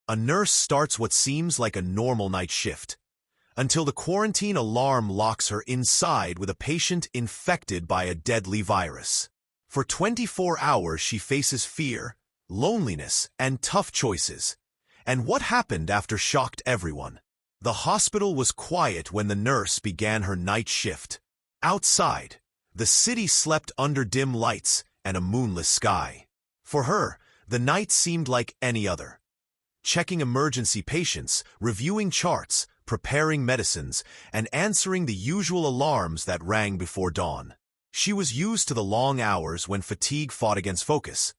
A nurse starts what seems like a normal night shift, until the quarantine alarm locks her inside with a patient infected by a deadly virus. For 24 hours she faces fear, loneliness, and tough choices. And what happened after shocked everyone. The hospital was quiet when the nurse began her night shift. Outside, the city slept under dim lights and a moonless sky. For her, the night seemed like any other. Checking emergency patients, reviewing charts, preparing medicines, and answering the usual alarms that rang before dawn. She was used to the long hours when fatigue fought against focus.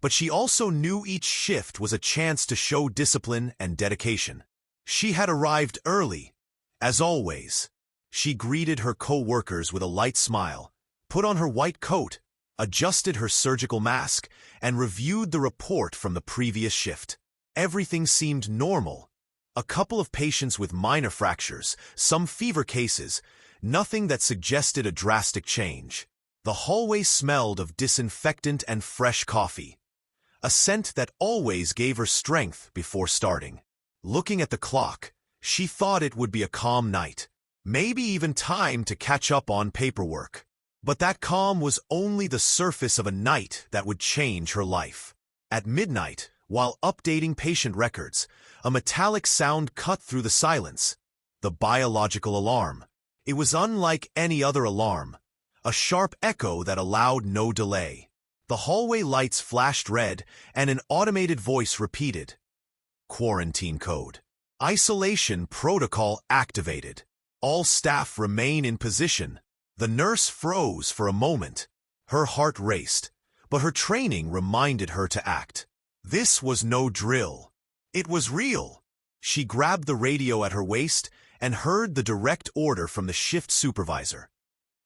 But she also knew each shift was a chance to show discipline and dedication. She had arrived early, as always. She greeted her co-workers with a light smile, put on her white coat, adjusted her surgical mask, and reviewed the report from the previous shift. Everything seemed normal. A couple of patients with minor fractures, some fever cases, nothing that suggested a drastic change. The hallway smelled of disinfectant and fresh coffee, a scent that always gave her strength before starting. Looking at the clock, she thought it would be a calm night, maybe even time to catch up on paperwork. But that calm was only the surface of a night that would change her life. At midnight, while updating patient records, a metallic sound cut through the silence. The biological alarm. It was unlike any other alarm, a sharp echo that allowed no delay. The hallway lights flashed red, and an automated voice repeated, "Quarantine code. Isolation protocol activated. All staff remain in position." The nurse froze for a moment. Her heart raced, but her training reminded her to act. This was no drill. It was real. She grabbed the radio at her waist and heard the direct order from the shift supervisor.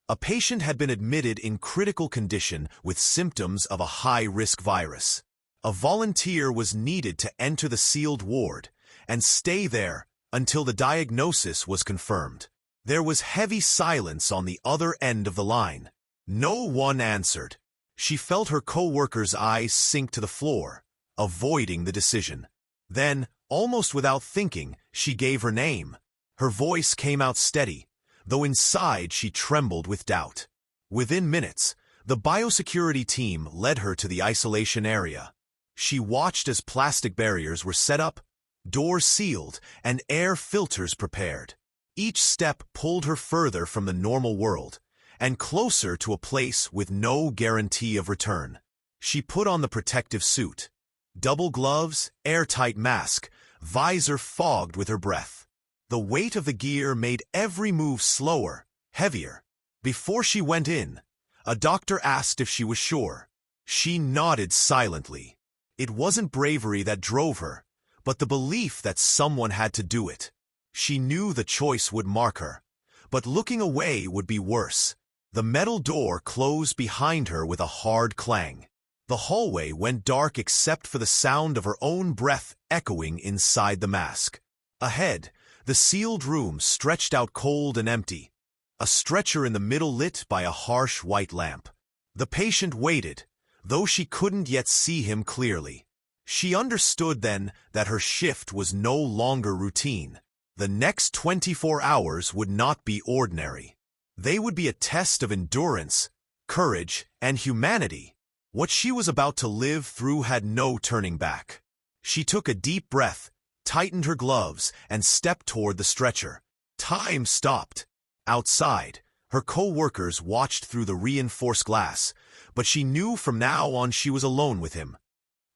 A patient had been admitted in critical condition with symptoms of a high-risk virus. A volunteer was needed to enter the sealed ward and stay there until the diagnosis was confirmed. There was heavy silence on the other end of the line. No one answered. She felt her co-worker's eyes sink to the floor, avoiding the decision. Then, almost without thinking, she gave her name. Her voice came out steady, though inside she trembled with doubt. Within minutes, the biosecurity team led her to the isolation area. She watched as plastic barriers were set up, doors sealed, and air filters prepared. Each step pulled her further from the normal world, and closer to a place with no guarantee of return. She put on the protective suit. Double gloves, airtight mask, visor fogged with her breath. The weight of the gear made every move slower, heavier. Before she went in, a doctor asked if she was sure. She nodded silently. It wasn't bravery that drove her, but the belief that someone had to do it. She knew the choice would mark her, but looking away would be worse. The metal door closed behind her with a hard clang. The hallway went dark except for the sound of her own breath echoing inside the mask. Ahead, the sealed room stretched out cold and empty, a stretcher in the middle lit by a harsh white lamp. The patient waited, though she couldn't yet see him clearly. She understood then that her shift was no longer routine. The next 24 hours would not be ordinary. They would be a test of endurance, courage, and humanity. What she was about to live through had no turning back. She took a deep breath, tightened her gloves, and stepped toward the stretcher. Time stopped. Outside, her co-workers watched through the reinforced glass, but she knew from now on she was alone with him,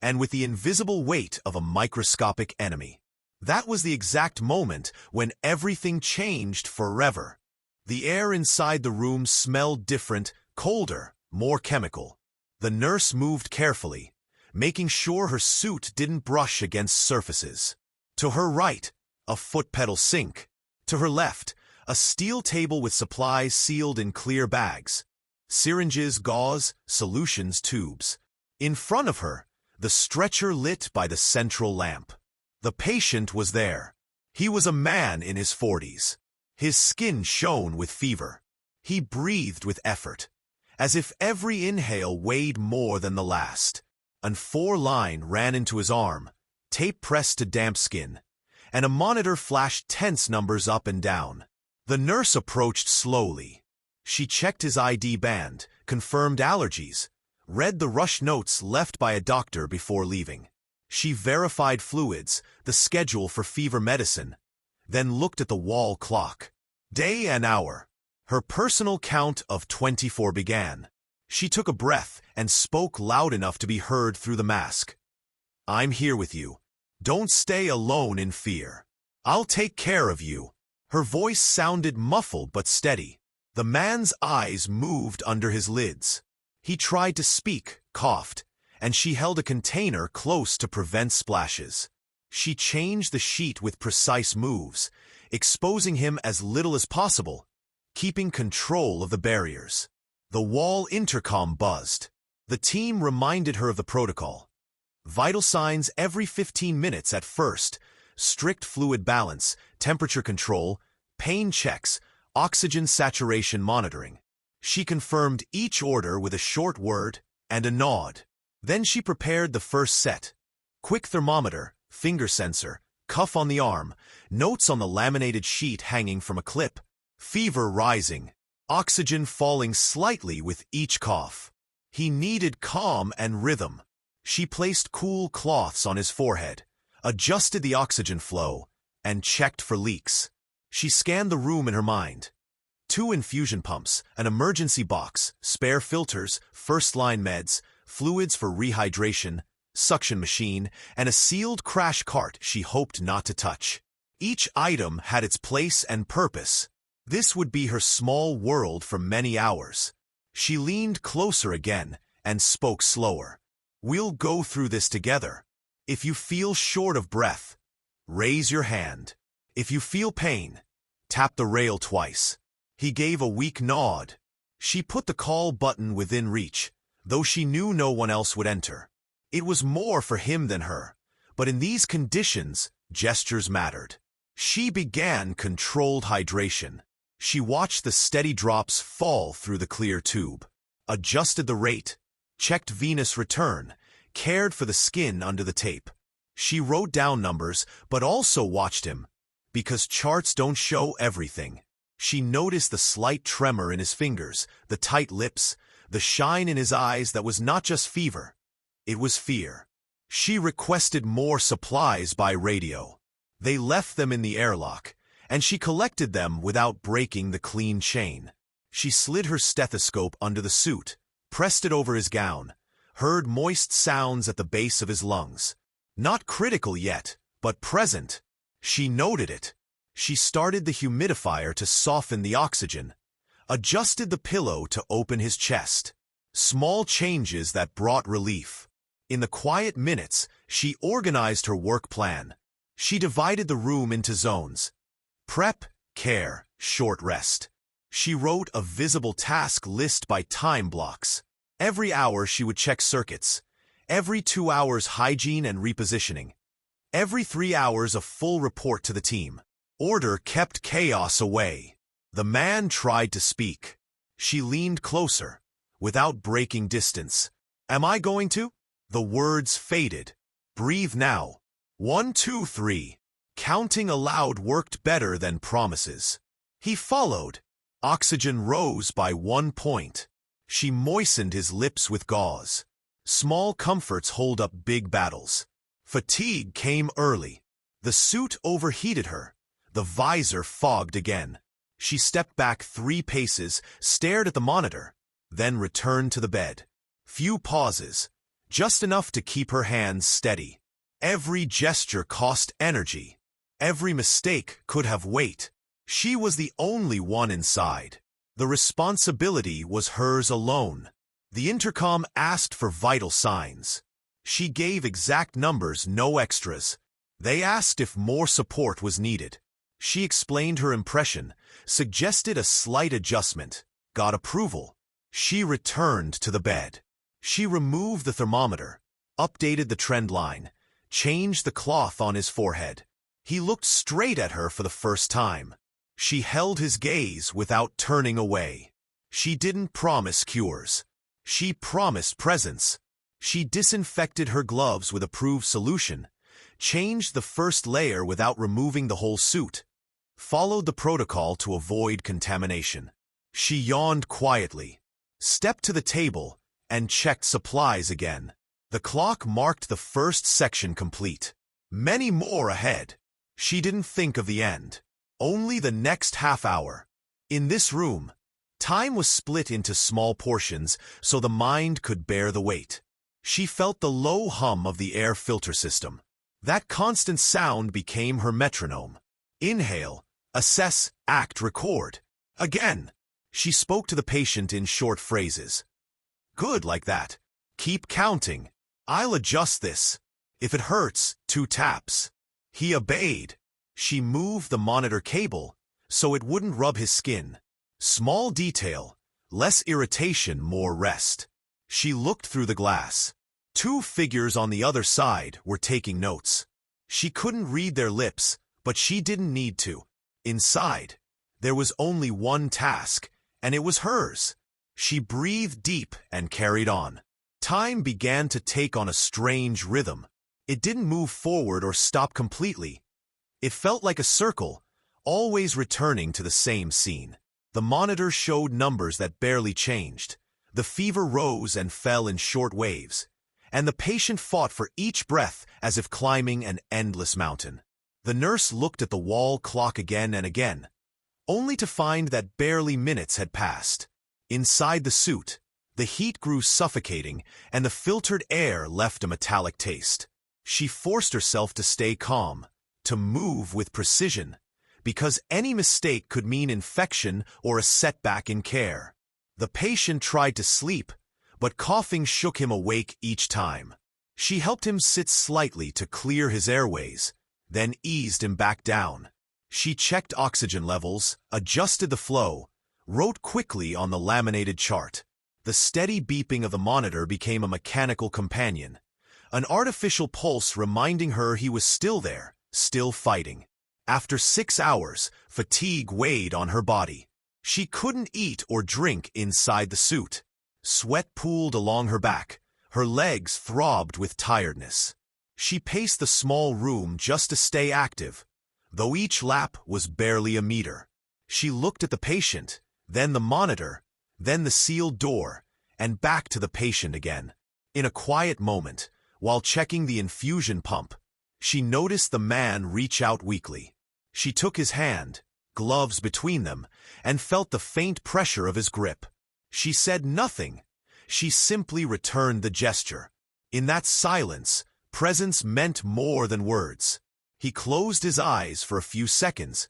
and with the invisible weight of a microscopic enemy. That was the exact moment when everything changed forever. The air inside the room smelled different, colder, more chemical. The nurse moved carefully, making sure her suit didn't brush against surfaces. To her right, a foot pedal sink. To her left, a steel table with supplies sealed in clear bags. Syringes, gauze, solutions, tubes. In front of her, the stretcher lit by the central lamp. The patient was there. He was a man in his 40s. His skin shone with fever. He breathed with effort, as if every inhale weighed more than the last. An 4-line ran into his arm, tape pressed to damp skin, and a monitor flashed tense numbers up and down. The nurse approached slowly. She checked his ID band, confirmed allergies, read the rush notes left by a doctor before leaving. She verified fluids, the schedule for fever medicine, then looked at the wall clock. Day and hour. Her personal count of 24 began. She took a breath and spoke loud enough to be heard through the mask. "I'm here with you. Don't stay alone in fear. I'll take care of you." Her voice sounded muffled but steady. The man's eyes moved under his lids. He tried to speak, coughed, and she held a container close to prevent splashes. She changed the sheet with precise moves, exposing him as little as possible, keeping control of the barriers. The wall intercom buzzed. The team reminded her of the protocol. Vital signs every 15 minutes at first, strict fluid balance, temperature control, pain checks, oxygen saturation monitoring. She confirmed each order with a short word and a nod. Then she prepared the first set. Quick thermometer, finger sensor, cuff on the arm, notes on the laminated sheet hanging from a clip. Fever rising, oxygen falling slightly with each cough. He needed calm and rhythm. She placed cool cloths on his forehead, adjusted the oxygen flow, and checked for leaks. She scanned the room in her mind. 2 infusion pumps, an emergency box, spare filters, first-line meds, fluids for rehydration, suction machine, and a sealed crash cart she hoped not to touch. Each item had its place and purpose. This would be her small world for many hours. She leaned closer again and spoke slower. "We'll go through this together. If you feel short of breath, raise your hand. If you feel pain, tap the rail twice." He gave a weak nod. She put the call button within reach, though she knew no one else would enter. It was more for him than her, but in these conditions, gestures mattered. She began controlled hydration. She watched the steady drops fall through the clear tube, adjusted the rate, checked venous return, cared for the skin under the tape. She wrote down numbers, but also watched him, because charts don't show everything. She noticed the slight tremor in his fingers, the tight lips, the shine in his eyes that was not just fever. It was fear. She requested more supplies by radio. They left them in the airlock, and she collected them without breaking the clean chain. She slid her stethoscope under the suit, pressed it over his gown, heard moist sounds at the base of his lungs. Not critical yet, but present. She noted it. She started the humidifier to soften the oxygen, adjusted the pillow to open his chest. Small changes that brought relief. In the quiet minutes, she organized her work plan. She divided the room into zones: prep, care, short rest. She wrote a visible task list by time blocks. Every hour she would check circuits. Every 2 hours hygiene and repositioning. Every 3 hours a full report to the team. Order kept chaos away. The man tried to speak. She leaned closer, without breaking distance. "Am I going to?" The words faded. "Breathe now. 1, 2, 3. Counting aloud worked better than promises. He followed. Oxygen rose by 1 point. She moistened his lips with gauze. Small comforts hold up big battles. Fatigue came early. The suit overheated her. The visor fogged again. She stepped back 3 paces, stared at the monitor, then returned to the bed. Few pauses, just enough to keep her hands steady. Every gesture cost energy. Every mistake could have weight. She was the only one inside. The responsibility was hers alone. The intercom asked for vital signs. She gave exact numbers, no extras. They asked if more support was needed. She explained her impression, suggested a slight adjustment, got approval. She returned to the bed. She removed the thermometer, updated the trend line, changed the cloth on his forehead. He looked straight at her for the first time. She held his gaze without turning away. She didn't promise cures. She promised presence. She disinfected her gloves with approved solution, changed the first layer without removing the whole suit, followed the protocol to avoid contamination. She yawned quietly, stepped to the table, and checked supplies again. The clock marked the first section complete. Many more ahead. She didn't think of the end, only the next half hour. In this room, time was split into small portions so the mind could bear the weight. She felt the low hum of the air filter system. That constant sound became her metronome. Inhale, assess, act, record. Again. She spoke to the patient in short phrases. Good, like that. Keep counting. I'll adjust this. If it hurts, 2 taps. He obeyed. She moved the monitor cable so it wouldn't rub his skin. Small detail, less irritation, more rest. She looked through the glass. 2 figures on the other side were taking notes. She couldn't read their lips, but she didn't need to. Inside, there was only one task, and it was hers. She breathed deep and carried on. Time began to take on a strange rhythm. It didn't move forward or stop completely. It felt like a circle, always returning to the same scene. The monitor showed numbers that barely changed. The fever rose and fell in short waves, and the patient fought for each breath as if climbing an endless mountain. The nurse looked at the wall clock again and again, only to find that barely minutes had passed. Inside the suit, the heat grew suffocating, and the filtered air left a metallic taste. She forced herself to stay calm, to move with precision, because any mistake could mean infection or a setback in care. The patient tried to sleep, but coughing shook him awake each time. She helped him sit slightly to clear his airways, then eased him back down. She checked oxygen levels, adjusted the flow, wrote quickly on the laminated chart. The steady beeping of the monitor became a mechanical companion, an artificial pulse reminding her he was still there, still fighting. After 6 hours, fatigue weighed on her body. She couldn't eat or drink inside the suit. Sweat pooled along her back. Her legs throbbed with tiredness. She paced the small room just to stay active, though each lap was barely a meter. She looked at the patient, then the monitor, then the sealed door, and back to the patient again. In a quiet moment, while checking the infusion pump, she noticed the man reach out weakly. She took his hand, gloves between them, and felt the faint pressure of his grip. She said nothing. She simply returned the gesture. In that silence, presence meant more than words. He closed his eyes for a few seconds,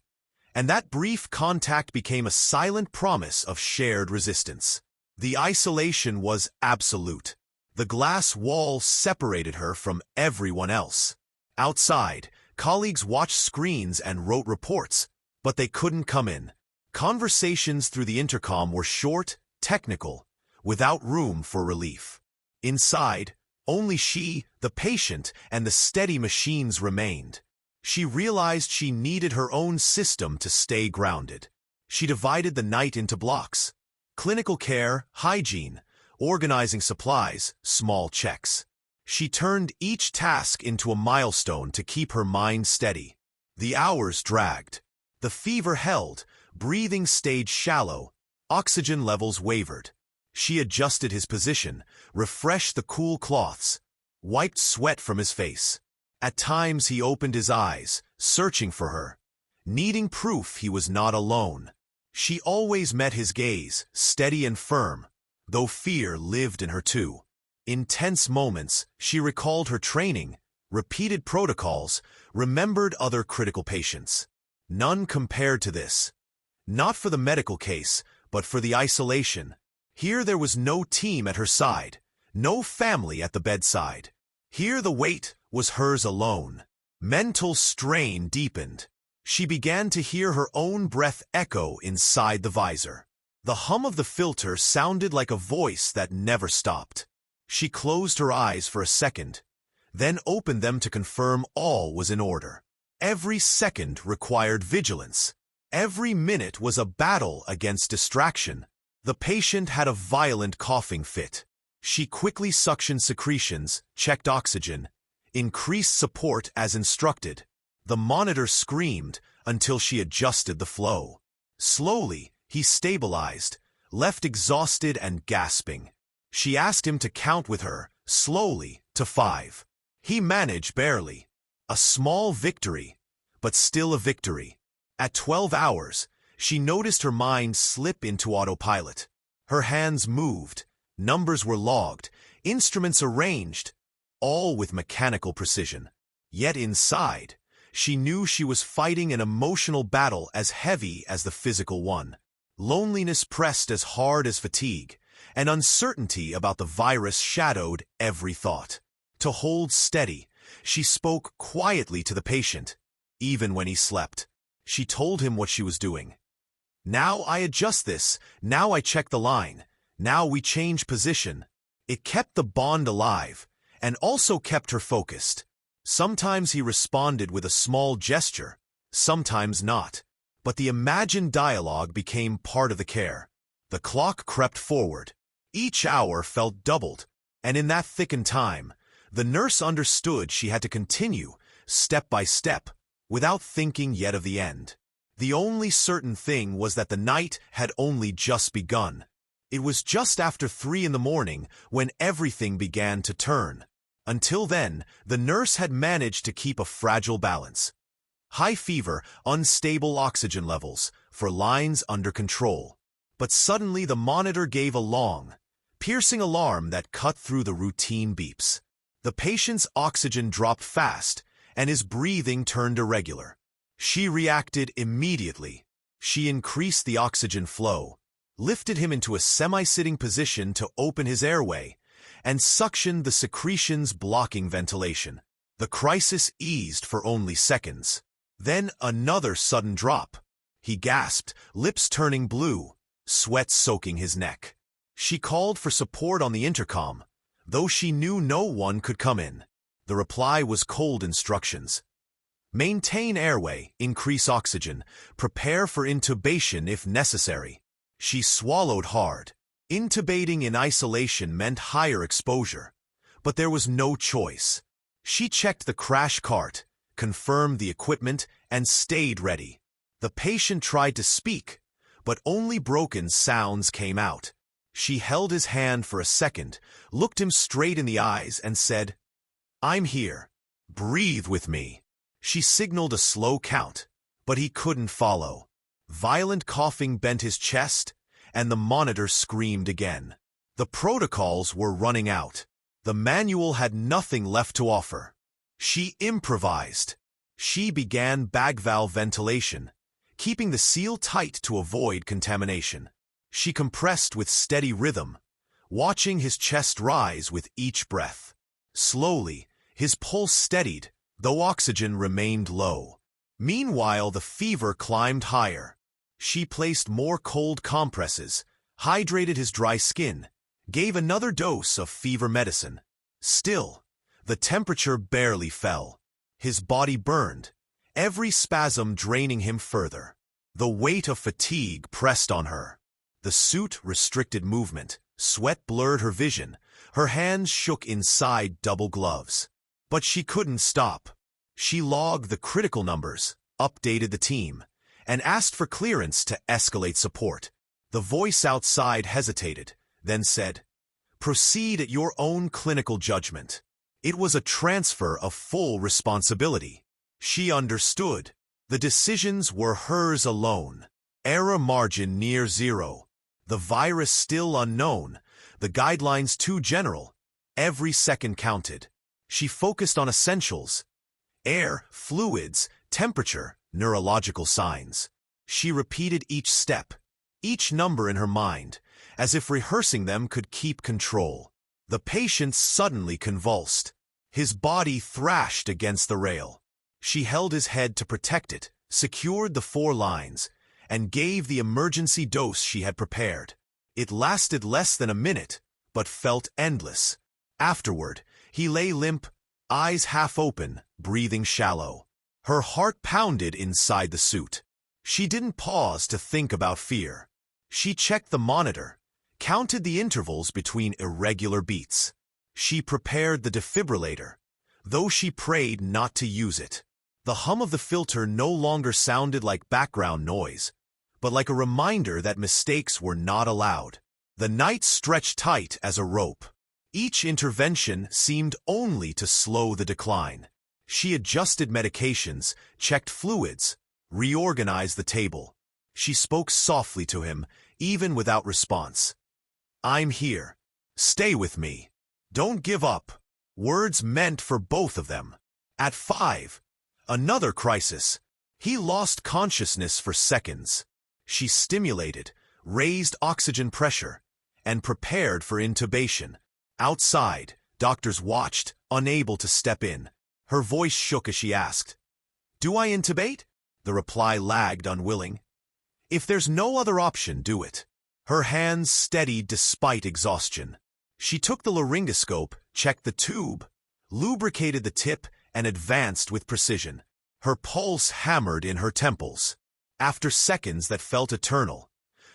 and that brief contact became a silent promise of shared resistance. The isolation was absolute. The glass wall separated her from everyone else. Outside, colleagues watched screens and wrote reports, but they couldn't come in. Conversations through the intercom were short, technical, without room for relief. Inside, only she, the patient, and the steady machines remained. She realized she needed her own system to stay grounded. She divided the night into blocks: clinical care, hygiene, organizing supplies, small checks. She turned each task into a milestone to keep her mind steady. The hours dragged. The fever held, breathing stayed shallow, oxygen levels wavered. She adjusted his position, refreshed the cool cloths, wiped sweat from his face. At times he opened his eyes, searching for her, needing proof he was not alone. She always met his gaze, steady and firm, though fear lived in her too. In tense moments, she recalled her training, repeated protocols, remembered other critical patients. None compared to this. Not for the medical case, but for the isolation. Here there was no team at her side, no family at the bedside. Here the weight was hers alone. Mental strain deepened. She began to hear her own breath echo inside the visor. The hum of the filter sounded like a voice that never stopped. She closed her eyes for a second, then opened them to confirm all was in order. Every second required vigilance. Every minute was a battle against distraction. The patient had a violent coughing fit. She quickly suctioned secretions, checked oxygen, Increase support as instructed. The monitor screamed until she adjusted the flow. Slowly, he stabilized, left exhausted and gasping. She asked him to count with her, slowly, to 5. He managed barely. A small victory, but still a victory. At 12 hours, she noticed her mind slip into autopilot. Her hands moved, numbers were logged, instruments arranged, all with mechanical precision. Yet inside, she knew she was fighting an emotional battle as heavy as the physical one. Loneliness pressed as hard as fatigue, and uncertainty about the virus shadowed every thought. To hold steady, she spoke quietly to the patient, even when he slept. She told him what she was doing. Now I adjust this, now I check the line, now we change position. It kept the bond alive, and also kept her focused. Sometimes he responded with a small gesture, sometimes not. But the imagined dialogue became part of the care. The clock crept forward. Each hour felt doubled, and in that thickened time, the nurse understood she had to continue, step by step, without thinking yet of the end. The only certain thing was that the night had only just begun. It was just after 3 in the morning when everything began to turn. Until then, the nurse had managed to keep a fragile balance. High fever, unstable oxygen levels, for lines under control. But suddenly the monitor gave a long, piercing alarm that cut through the routine beeps. The patient's oxygen dropped fast, and his breathing turned irregular. She reacted immediately. She increased the oxygen flow, lifted him into a semi-sitting position to open his airway, and suctioned the secretions blocking ventilation. The crisis eased for only seconds. Then another sudden drop. He gasped, lips turning blue, sweat soaking his neck. She called for support on the intercom, though she knew no one could come in. The reply was cold instructions. Maintain airway, increase oxygen, prepare for intubation if necessary. She swallowed hard. Intubating in isolation meant higher exposure, but there was no choice. She checked the crash cart, confirmed the equipment, and stayed ready. The patient tried to speak, but only broken sounds came out. She held his hand for a second, looked him straight in the eyes, and said, "I'm here. Breathe with me." She signaled a slow count, but he couldn't follow. Violent coughing bent his chest, and the monitor screamed again. The protocols were running out. The manual had nothing left to offer. She improvised. She began bag valve ventilation, keeping the seal tight to avoid contamination. She compressed with steady rhythm, watching his chest rise with each breath. Slowly, his pulse steadied, though oxygen remained low. Meanwhile, the fever climbed higher. She placed more cold compresses, hydrated his dry skin, gave another dose of fever medicine. Still, the temperature barely fell. His body burned, every spasm draining him further. The weight of fatigue pressed on her. The suit restricted movement, sweat blurred her vision, her hands shook inside double gloves. But she couldn't stop. She logged the critical numbers, updated the team, and asked for clearance to escalate support. The voice outside hesitated, then said, "Proceed at your own clinical judgment." It was a transfer of full responsibility. She understood. The decisions were hers alone. Error margin near zero. The virus still unknown. The guidelines too general. Every second counted. She focused on essentials: air, fluids, temperature, neurological signs. She repeated each step, each number in her mind, as if rehearsing them could keep control. The patient suddenly convulsed. His body thrashed against the rail. She held his head to protect it, secured the 4 lines, and gave the emergency dose she had prepared. It lasted less than a minute, but felt endless. Afterward, he lay limp, eyes half open, breathing shallow. Her heart pounded inside the suit. She didn't pause to think about fear. She checked the monitor, counted the intervals between irregular beats. She prepared the defibrillator, though she prayed not to use it. The hum of the filter no longer sounded like background noise, but like a reminder that mistakes were not allowed. The night stretched tight as a rope. Each intervention seemed only to slow the decline. She adjusted medications, checked fluids, reorganized the table. She spoke softly to him, even without response. "I'm here. Stay with me. Don't give up." Words meant for both of them. At 5, another crisis. He lost consciousness for seconds. She stimulated, raised oxygen pressure, and prepared for intubation. Outside, doctors watched, unable to step in. Her voice shook as she asked, "Do I intubate?" The reply lagged, unwilling. "If there's no other option, do it." Her hands steadied despite exhaustion. She took the laryngoscope, checked the tube, lubricated the tip, and advanced with precision. Her pulse hammered in her temples. After seconds that felt eternal,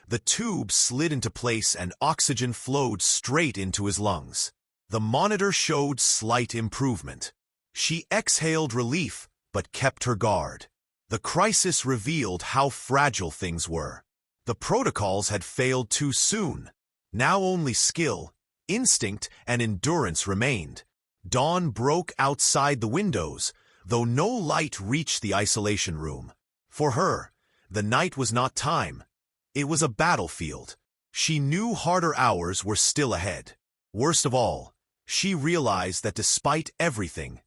the tube slid into place and oxygen flowed straight into his lungs. The monitor showed slight improvement. She exhaled relief, but kept her guard. The crisis revealed how fragile things were. The protocols had failed too soon. Now only skill, instinct, and endurance remained. Dawn broke outside the windows, though no light reached the isolation room. For her, the night was not time. It was a battlefield. She knew harder hours were still ahead. Worst of all, she realized that despite everything,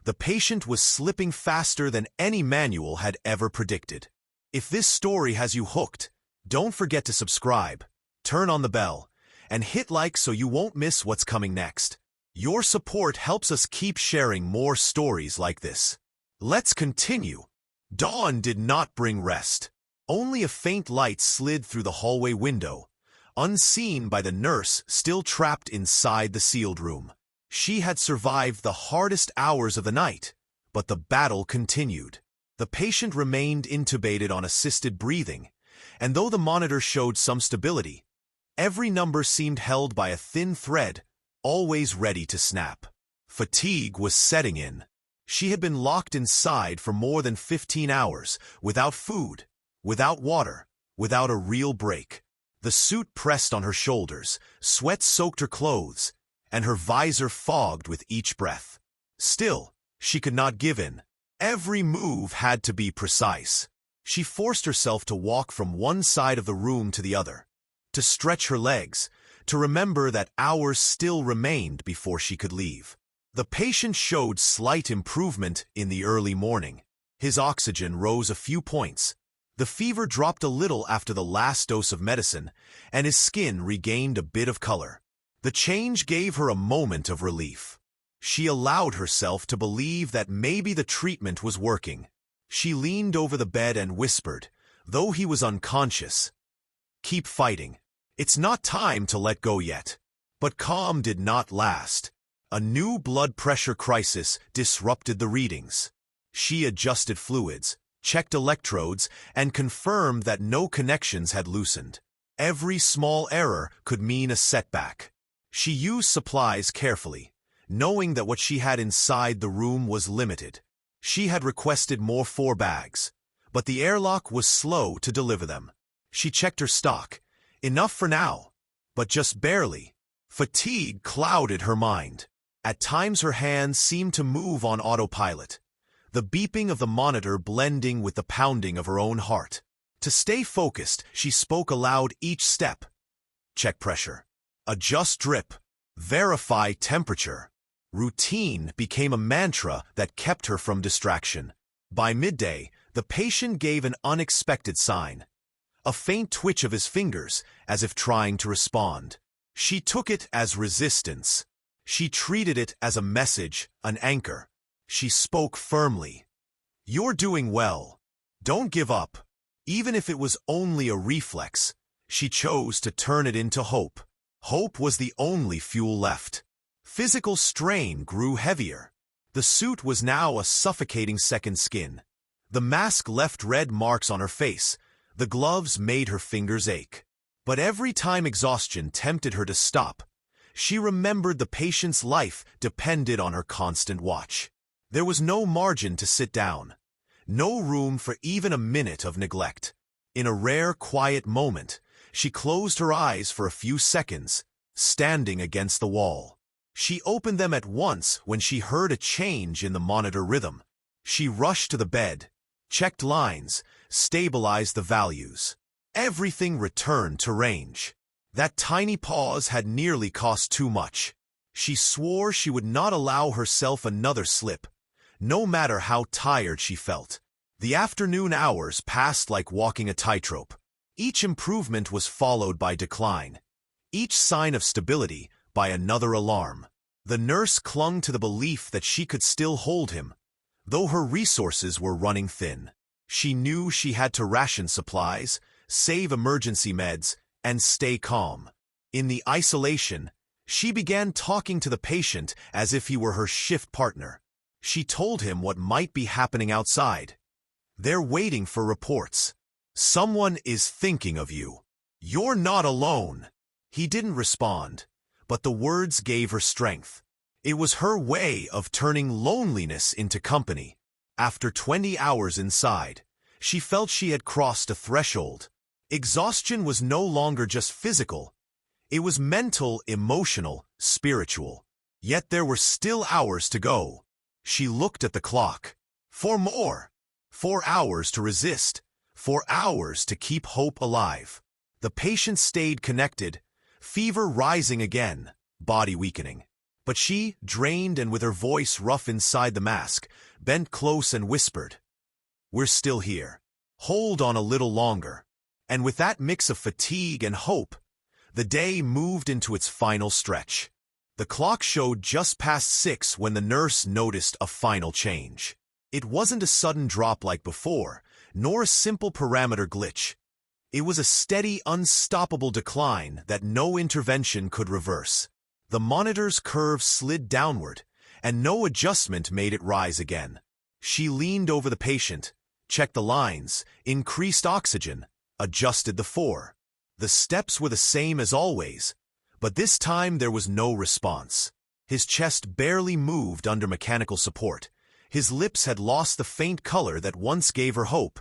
the patient was slipping faster than any manual had ever predicted. If this story has you hooked, don't forget to subscribe, turn on the bell, and hit like so you won't miss what's coming next. Your support helps us keep sharing more stories like this. Let's continue. Dawn did not bring rest. Only a faint light slid through the hallway window, unseen by the nurse still trapped inside the sealed room. She had survived the hardest hours of the night, but the battle continued. The patient remained intubated on assisted breathing, and though the monitor showed some stability, every number seemed held by a thin thread, always ready to snap. Fatigue was setting in. She had been locked inside for more than 15 hours, without food, without water, without a real break. The suit pressed on her shoulders, sweat soaked her clothes, and her visor fogged with each breath. Still, she could not give in. Every move had to be precise. She forced herself to walk from one side of the room to the other, to stretch her legs, to remember that hours still remained before she could leave. The patient showed slight improvement in the early morning. His oxygen rose a few points. The fever dropped a little after the last dose of medicine, and his skin regained a bit of color. The change gave her a moment of relief. She allowed herself to believe that maybe the treatment was working. She leaned over the bed and whispered, though he was unconscious, "Keep fighting. It's not time to let go yet." But calm did not last. A new blood pressure crisis disrupted the readings. She adjusted fluids, checked electrodes, and confirmed that no connections had loosened. Every small error could mean a setback. She used supplies carefully, knowing that what she had inside the room was limited. She had requested more 4 bags, but the airlock was slow to deliver them. She checked her stock. Enough for now, but just barely. Fatigue clouded her mind. At times her hands seemed to move on autopilot, the beeping of the monitor blending with the pounding of her own heart. To stay focused, she spoke aloud each step. Check pressure. Adjust drip. Verify temperature. Routine became a mantra that kept her from distraction. By midday, the patient gave an unexpected sign. A faint twitch of his fingers, as if trying to respond. She took it as resistance. She treated it as a message, an anchor. She spoke firmly. "You're doing well. Don't give up." Even if it was only a reflex, she chose to turn it into hope. Hope was the only fuel left. Physical strain grew heavier. The suit was now a suffocating second skin. The mask left red marks on her face. The gloves made her fingers ache. But every time exhaustion tempted her to stop, She remembered the patient's life depended on her constant watch. There was no margin to sit down, no room for even a minute of neglect. In a rare, quiet moment, she closed her eyes for a few seconds, standing against the wall. She opened them at once when she heard a change in the monitor rhythm. She rushed to the bed, checked lines, stabilized the values. Everything returned to range. That tiny pause had nearly cost too much. She swore she would not allow herself another slip, no matter how tired she felt. The afternoon hours passed like walking a tightrope. Each improvement was followed by decline, each sign of stability by another alarm. The nurse clung to the belief that she could still hold him, though her resources were running thin. She knew she had to ration supplies, save emergency meds, and stay calm. In the isolation, she began talking to the patient as if he were her shift partner. She told him what might be happening outside. They're waiting for reports. Someone is thinking of you. You're not alone. He didn't respond, but the words gave her strength. It was her way of turning loneliness into company. After 20 hours inside, she felt she had crossed a threshold. Exhaustion was no longer just physical. It was mental, emotional, spiritual. Yet there were still hours to go. She looked at the clock. 4 more. 4 hours to resist. 4 hours to keep hope alive. The patient stayed connected, fever rising again, body weakening. But she, drained and with her voice rough inside the mask, bent close and whispered, "We're still here. Hold on a little longer." And with that mix of fatigue and hope, the day moved into its final stretch. The clock showed just past 6 when the nurse noticed a final change. It wasn't a sudden drop like before, nor a simple parameter glitch. It was a steady, unstoppable decline that no intervention could reverse. The monitor's curve slid downward, and no adjustment made it rise again. She leaned over the patient, checked the lines, increased oxygen, adjusted the 4. The steps were the same as always, but this time there was no response. His chest barely moved under mechanical support. His lips had lost the faint color that once gave her hope,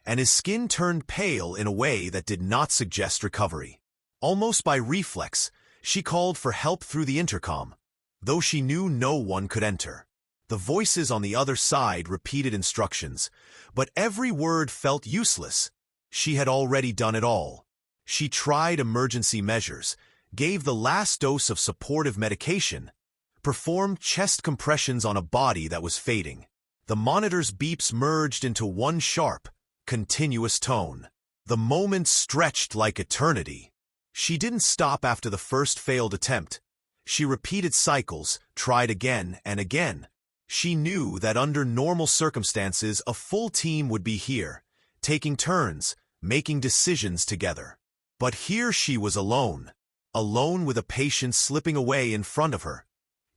and his skin turned pale in a way that did not suggest recovery. Almost by reflex, she called for help through the intercom, though she knew no one could enter. The voices on the other side repeated instructions, but every word felt useless. She had already done it all. She tried emergency measures, gave the last dose of supportive medication, performed chest compressions on a body that was fading. The monitor's beeps merged into one sharp, continuous tone. The moment stretched like eternity. She didn't stop after the first failed attempt. She repeated cycles, tried again and again. She knew that under normal circumstances a full team would be here, taking turns, making decisions together. But here she was alone with a patient slipping away in front of her,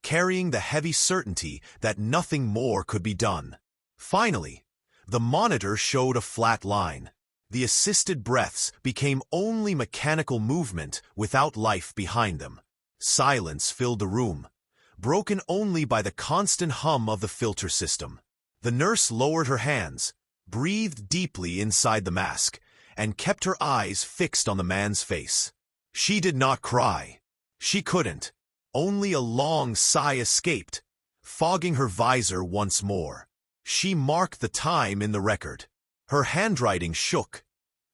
carrying the heavy certainty that nothing more could be done. Finally, the monitor showed a flat line. The assisted breaths became only mechanical movement without life behind them. Silence filled the room, broken only by the constant hum of the filter system. The nurse lowered her hands, breathed deeply inside the mask, and kept her eyes fixed on the man's face. She did not cry. She couldn't. Only a long sigh escaped, fogging her visor once more. She marked the time in the record. Her handwriting shook.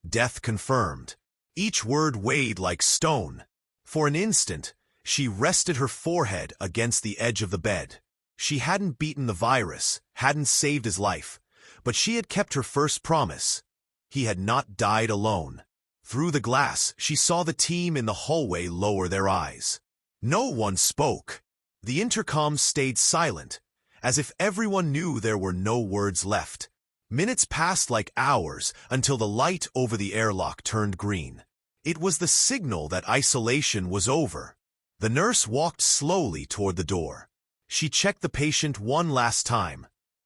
Death confirmed. Each word weighed like stone. For an instant, she rested her forehead against the edge of the bed. She hadn't beaten the virus, hadn't saved his life, but she had kept her first promise. He had not died alone. Through the glass, she saw the team in the hallway lower their eyes. No one spoke. The intercom stayed silent, as if everyone knew there were no words left. Minutes passed like hours until the light over the airlock turned green. It was the signal that isolation was over. The nurse walked slowly toward the door. She checked the patient one last time,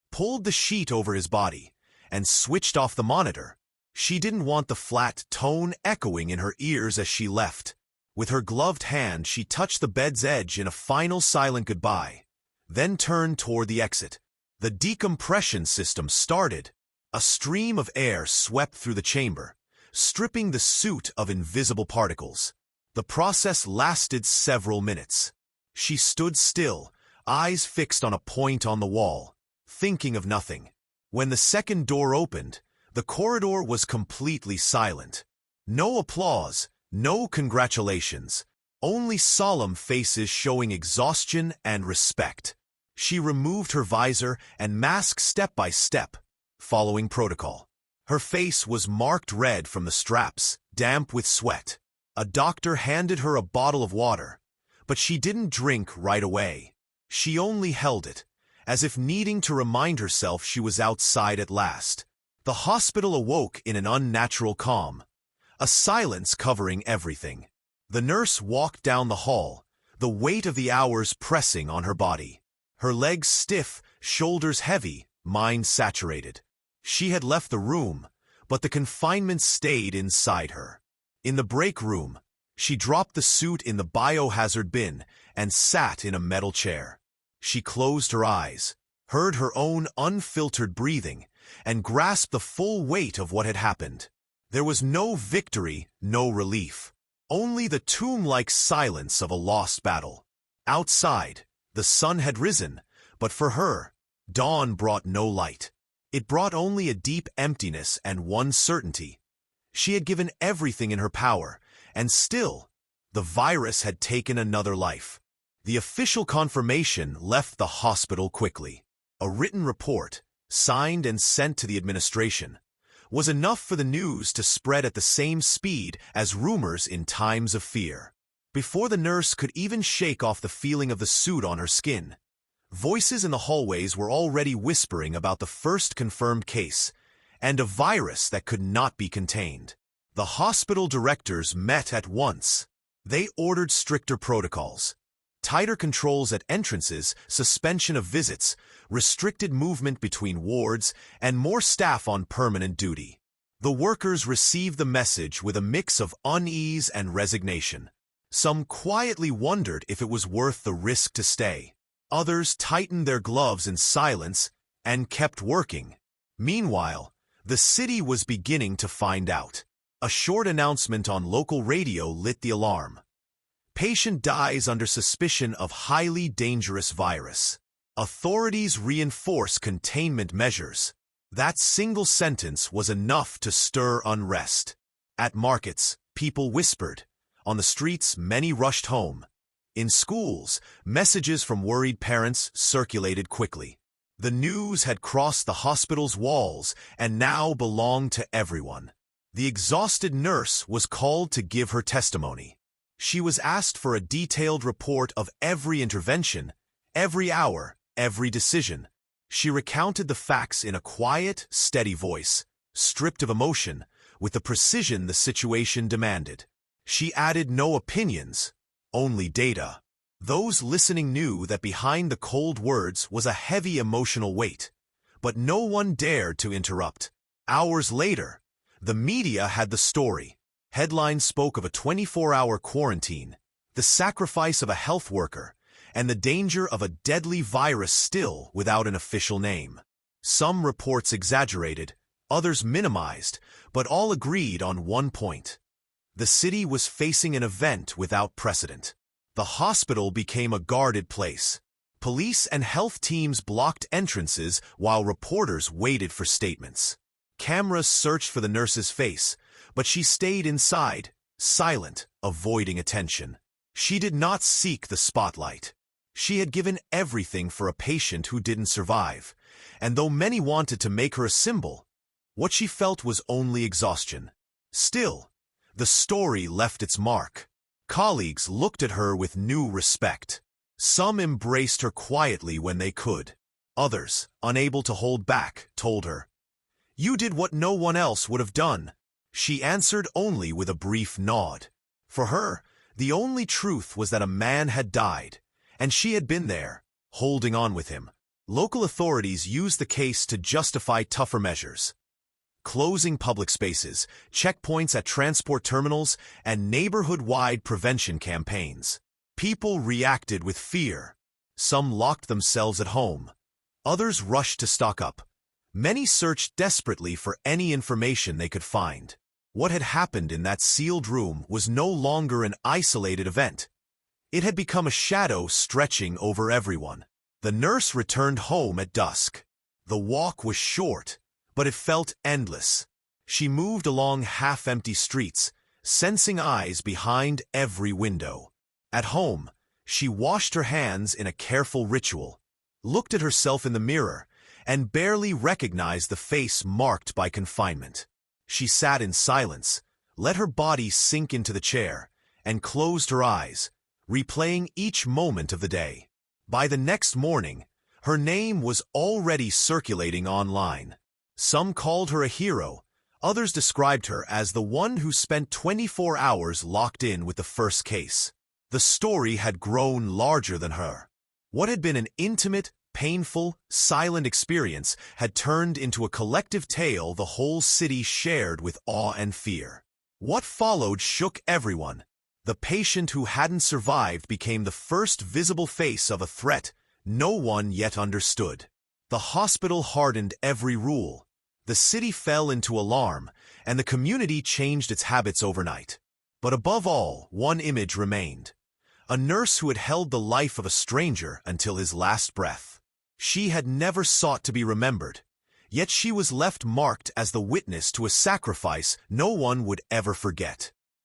pulled the sheet over his body, and switched off the monitor. She didn't want the flat tone echoing in her ears as she left. With her gloved hand, she touched the bed's edge in a final silent goodbye, then turned toward the exit. The decompression system started. A stream of air swept through the chamber, stripping the suit of invisible particles. The process lasted several minutes. She stood still, eyes fixed on a point on the wall, thinking of nothing. When the second door opened, the corridor was completely silent. No applause, no congratulations, only solemn faces showing exhaustion and respect. She removed her visor and mask step by step, following protocol. Her face was marked red from the straps, damp with sweat. A doctor handed her a bottle of water, but she didn't drink right away. She only held it, as if needing to remind herself she was outside at last. The hospital awoke in an unnatural calm, a silence covering everything. The nurse walked down the hall, the weight of the hours pressing on her body. Her legs stiff, shoulders heavy, mind saturated. She had left the room, but the confinement stayed inside her. In the break room, she dropped the suit in the biohazard bin and sat in a metal chair. She closed her eyes, heard her own unfiltered breathing, and grasped the full weight of what had happened. There was no victory, no relief, only the tomb-like silence of a lost battle. Outside, the sun had risen, but for her, dawn brought no light. It brought only a deep emptiness and one certainty. She had given everything in her power, and still, the virus had taken another life. The official confirmation left the hospital quickly. A written report, signed and sent to the administration, was enough for the news to spread at the same speed as rumors in times of fear. Before the nurse could even shake off the feeling of the suit on her skin, voices in the hallways were already whispering about the first confirmed case and a virus that could not be contained. The hospital directors met at once. They ordered stricter protocols, tighter controls at entrances, suspension of visits, restricted movement between wards, and more staff on permanent duty. The workers received the message with a mix of unease and resignation. Some quietly wondered if it was worth the risk to stay. Others tightened their gloves in silence and kept working. Meanwhile, the city was beginning to find out. A short announcement on local radio lit the alarm. Patient dies under suspicion of highly dangerous virus. Authorities reinforce containment measures. That single sentence was enough to stir unrest. At markets, people whispered. On the streets, many rushed home. In schools, messages from worried parents circulated quickly. The news had crossed the hospital's walls and now belonged to everyone. The exhausted nurse was called to give her testimony. She was asked for a detailed report of every intervention, every hour, every decision. She recounted the facts in a quiet, steady voice, stripped of emotion, with the precision the situation demanded. She added no opinions, only data. Those listening knew that behind the cold words was a heavy emotional weight, but no one dared to interrupt. Hours later, the media had the story. Headlines spoke of a 24-hour quarantine, the sacrifice of a health worker, and the danger of a deadly virus still without an official name. Some reports exaggerated, others minimized, but all agreed on one point. The city was facing an event without precedent. The hospital became a guarded place. Police and health teams blocked entrances while reporters waited for statements. Cameras searched for the nurse's face, but she stayed inside, silent, avoiding attention. She did not seek the spotlight. She had given everything for a patient who didn't survive, and though many wanted to make her a symbol, what she felt was only exhaustion. Still, the story left its mark. Colleagues looked at her with new respect. Some embraced her quietly when they could. Others, unable to hold back, told her, "You did what no one else would have done." She answered only with a brief nod. For her, the only truth was that a man had died, and she had been there, holding on with him. Local authorities used the case to justify tougher measures. closing public spaces, checkpoints at transport terminals, and neighborhood-wide prevention campaigns. People reacted with fear. Some locked themselves at home. Others rushed to stock up. Many searched desperately for any information they could find. What had happened in that sealed room was no longer an isolated event. It had become a shadow stretching over everyone. The nurse returned home at dusk. The walk was short, but it felt endless. She moved along half-empty streets, sensing eyes behind every window. At home, she washed her hands in a careful ritual, looked at herself in the mirror, and barely recognized the face marked by confinement. She sat in silence, let her body sink into the chair, and closed her eyes, replaying each moment of the day. By the next morning, her name was already circulating online. Some called her a hero, others described her as the one who spent 24 hours locked in with the first case. The story had grown larger than her. What had been an intimate, painful, silent experience had turned into a collective tale the whole city shared with awe and fear. What followed shook everyone. The patient who hadn't survived became the first visible face of a threat no one yet understood. The hospital hardened every rule. The city fell into alarm, and the community changed its habits overnight. But above all, one image remained. A nurse who had held the life of a stranger until his last breath. She had never sought to be remembered, yet she was left marked as the witness to a sacrifice no one would ever forget.